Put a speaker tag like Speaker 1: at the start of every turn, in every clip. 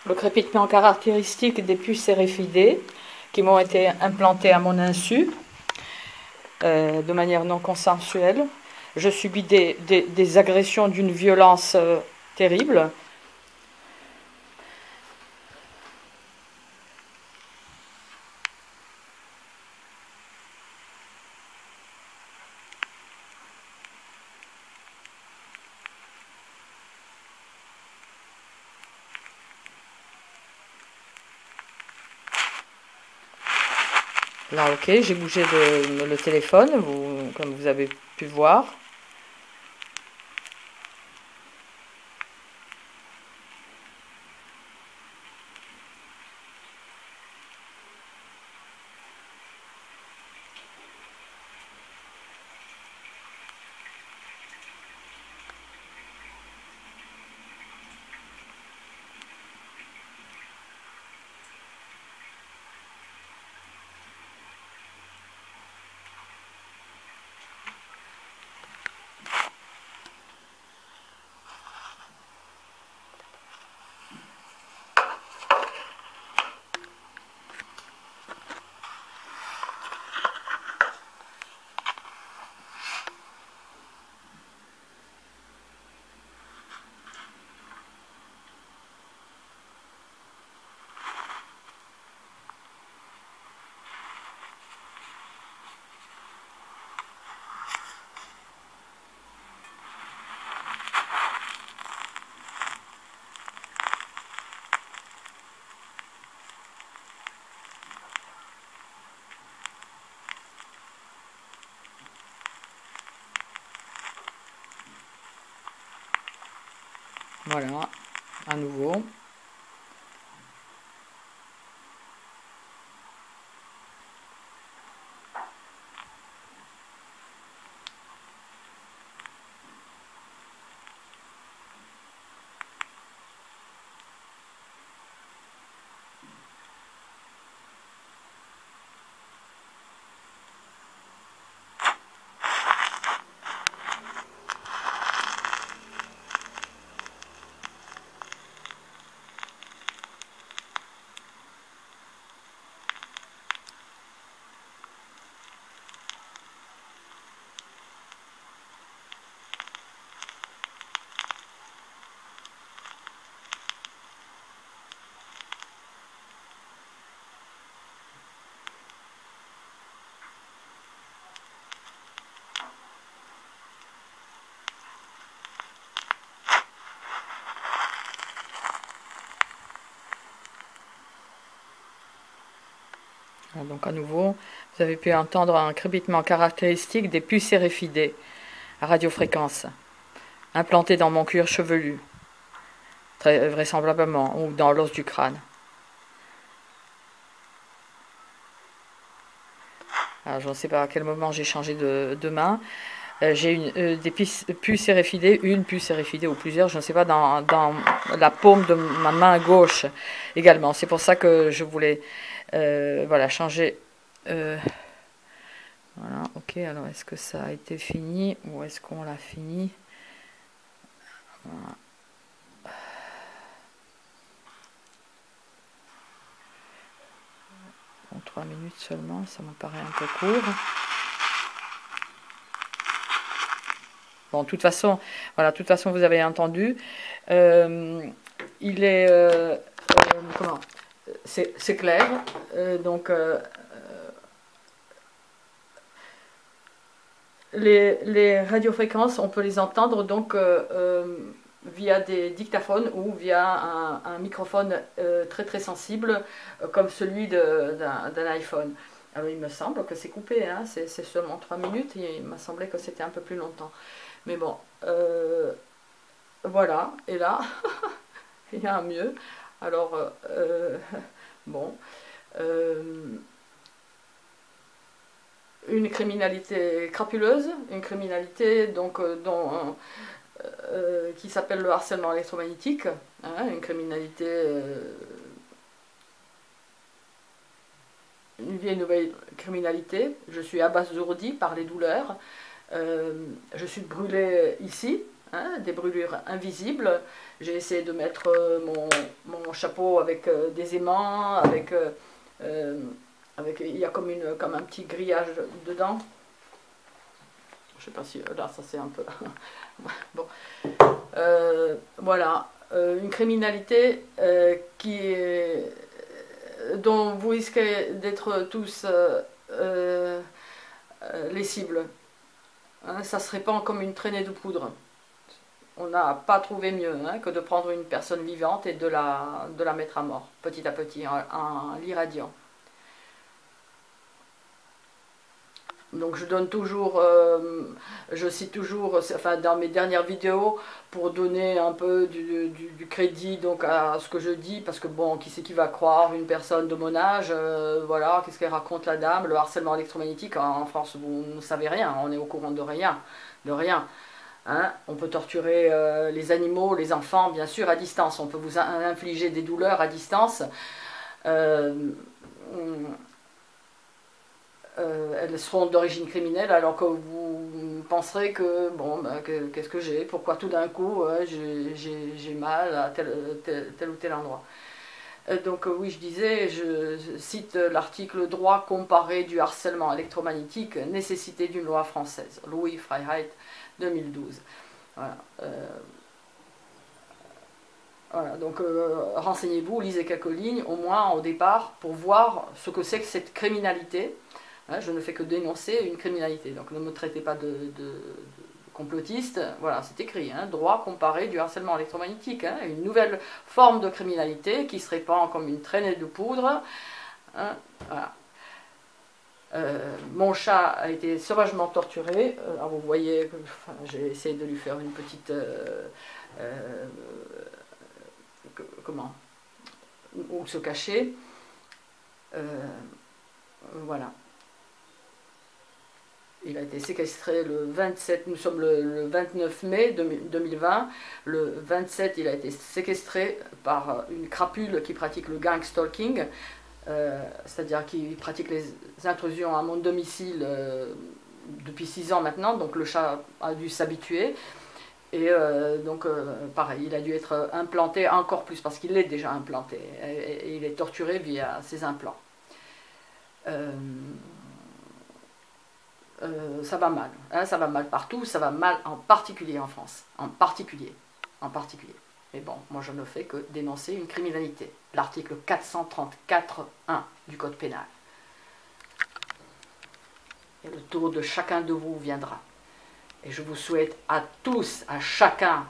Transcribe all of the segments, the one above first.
Speaker 1: le crépitement caractéristique des puces RFID qui m'ont été implantées à mon insu, de manière non consensuelle. Je subis des agressions d'une violence terrible. Là, ok, j'ai bougé le téléphone, comme vous avez pu voir. Voilà, à nouveau. Donc à nouveau, vous avez pu entendre un crépitement caractéristique des puces RFID à radiofréquence, implantées dans mon cuir chevelu, très vraisemblablement, ou dans l'os du crâne. Alors, je ne sais pas à quel moment j'ai changé de main. J'ai des puces RFID, une puce RFID ou plusieurs, je ne sais pas, dans la paume de ma main gauche également. C'est pour ça que je voulais voilà, changer. Voilà, ok, alors est-ce que ça a été fini ou est-ce qu'on l'a fini? Voilà. Bon, 3 minutes seulement, ça me paraît un peu court. Bon, de toute façon, voilà, de toute façon, vous avez entendu. Il est comment? C'est clair. Donc les radiofréquences, on peut les entendre donc via des dictaphones ou via un microphone très très sensible comme celui d'un iPhone. Alors il me semble que c'est coupé, hein, c'est seulement 3 minutes, et il m'a semblé que c'était un peu plus longtemps. Mais bon, voilà, et là, il y a un mieux. Alors, bon, une criminalité crapuleuse, une criminalité donc qui s'appelle le harcèlement électromagnétique, hein, une criminalité, une vieille nouvelle criminalité. Je suis abasourdie par les douleurs, je suis brûlée ici, hein, des brûlures invisibles. J'ai essayé de mettre mon chapeau avec des aimants, il y a comme un petit grillage dedans. Je sais pas si là ça c'est un peu bon, voilà, une criminalité dont vous risquez d'être tous les cibles, hein, ça se répand comme une traînée de poudre. On n'a pas trouvé mieux, hein, que de prendre une personne vivante et de la mettre à mort petit à petit en l'irradiant. Donc je donne toujours, je cite toujours, enfin dans mes dernières vidéos, pour donner un peu du crédit donc à ce que je dis, parce que bon, qui c'est qui va croire une personne de mon âge, voilà, qu'est-ce qu'elle raconte la dame, le harcèlement électromagnétique, en France vous ne savez rien, on est au courant de rien, de rien. Hein, on peut torturer les animaux, les enfants, bien sûr, à distance, on peut vous infliger des douleurs à distance. Elles seront d'origine criminelle alors que vous penserez que, bon, ben, qu'est-ce que j'ai, pourquoi tout d'un coup j'ai mal à tel ou tel endroit. Donc oui, je disais, je cite l'article droit comparé du harcèlement électromagnétique, nécessité d'une loi française, Louis Freiheit, 2012. Voilà. Voilà, donc renseignez-vous, lisez quelques lignes, au moins au départ, pour voir ce que c'est que cette criminalité. Hein, je ne fais que dénoncer une criminalité, donc ne me traitez pas de complotiste. Voilà, c'est écrit, hein, droit comparé du harcèlement électromagnétique, hein, une nouvelle forme de criminalité qui se répand comme une traînée de poudre. Hein, voilà. Mon chat a été sauvagement torturé. Alors vous voyez, enfin, j'ai essayé de lui faire une petite... comment, où se cacher. Voilà. Il a été séquestré le 27, nous sommes le 29 mai 2020. Le 27, il a été séquestré par une crapule qui pratique le gang stalking, c'est-à-dire qui pratique les intrusions à mon domicile depuis 6 ans maintenant, donc le chat a dû s'habituer. Et donc, pareil, il a dû être implanté encore plus, parce qu'il est déjà implanté, et il est torturé via ses implants. Ça va mal, hein, ça va mal partout, ça va mal en particulier en France, en particulier. Mais bon, moi je ne fais que dénoncer une criminalité, l'article 434.1 du Code pénal. Et le tour de chacun de vous viendra. Et je vous souhaite à tous, à chacun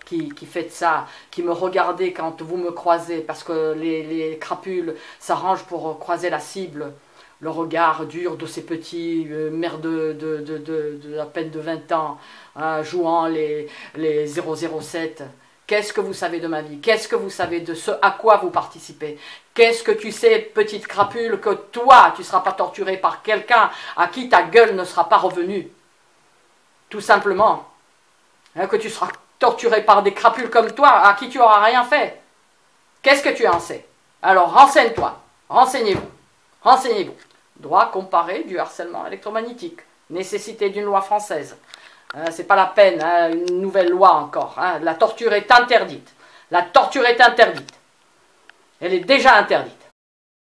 Speaker 1: qui faites ça, qui me regardez quand vous me croisez, parce que les crapules s'arrangent pour croiser la cible, le regard dur de ces petits merdeux de à peine de 20 ans, hein, jouant les 007. Qu'est-ce que vous savez de ma vie? Qu'est-ce que vous savez de ce à quoi vous participez? Qu'est-ce que tu sais, petite crapule, que toi, tu ne seras pas torturé par quelqu'un à qui ta gueule ne sera pas revenue? Tout simplement. Hein, que tu seras torturé par des crapules comme toi, à qui tu n'auras rien fait. Qu'est-ce que tu en sais? Alors renseigne-toi, renseignez-vous, renseignez-vous. Droit comparé du harcèlement électromagnétique. Nécessité d'une loi française. C'est pas la peine, hein, une nouvelle loi encore. Hein. La torture est interdite. La torture est interdite. Elle est déjà interdite.